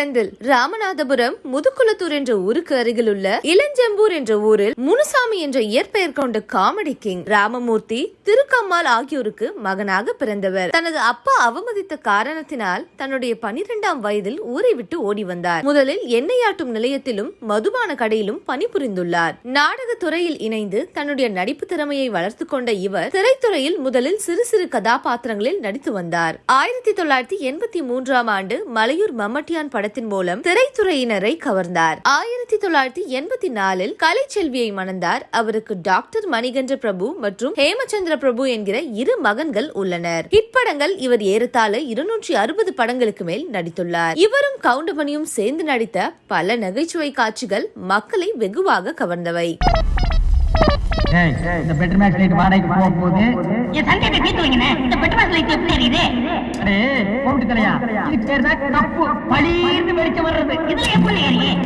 செந்தில் ராமநாதபுரம் முதுகுளத்தூர் என்ற ஊருக்கு அருகில் உள்ள இளஞ்செம்பூர் என்ற ஊரில் முனுசாமி என்ற இயற்பெயர் கொண்ட காமெடி கிங் ராமமூர்த்தி திருக்கம்மாள் ஆகியோருக்கு மகனாக பிறந்தவர். தனது அப்பா அவமதித்த காரணத்தினால் தன்னுடைய 12ஆம் வயதில் ஊரை விட்டு ஓடி வந்தார். முதலில் எண்ணெயாட்டும் நிலையத்திலும் மதுபான கடையிலும் பணிபுரிந்துள்ளார். நாடக துறையில் இணைந்து தன்னுடைய நடிப்பு திறமையை வளர்த்து கொண்ட இவர் திரைத்துறையில் முதலில் சிறு சிறு கதாபாத்திரங்களில் நடித்து வந்தார். 1983ஆம் ஆண்டு மலையூர் மம்மட்டியான் படத்தின் மூலம் திரைத்துறையினரை கவர்ந்தார். 1984இல் கலைச்செல்வியை மணந்தார். அவருக்கு டாக்டர் மணிகண்ட பிரபு மற்றும் ஹேமச்சந்திர பிரபு என்கிற 2 மகன்கள் உள்ளனர். இப்படங்கள் இவர் ஏறத்தாழ 260 படங்களுக்கு மேல் நடித்துள்ளார். இவரும் கவுண்டமணியும் சேர்ந்து நடித்த பல நகைச்சுவை காட்சிகள் மக்களை வெகுவாக கவர்ந்தவை. இந்த பெட்ரூம் லைட் வாடகைக்கு போகும்போது என் சண்டையை தீர்த்து வைங்க. இந்த பெட்ரூம் லைட் எப்படி எரியுது? அடே போட்டு தலையா, இதுக்கு பேர் தான் கப்பு பளீர்னு வெளிச்சம் வர்றது. இதுல எப்படி எரியும்?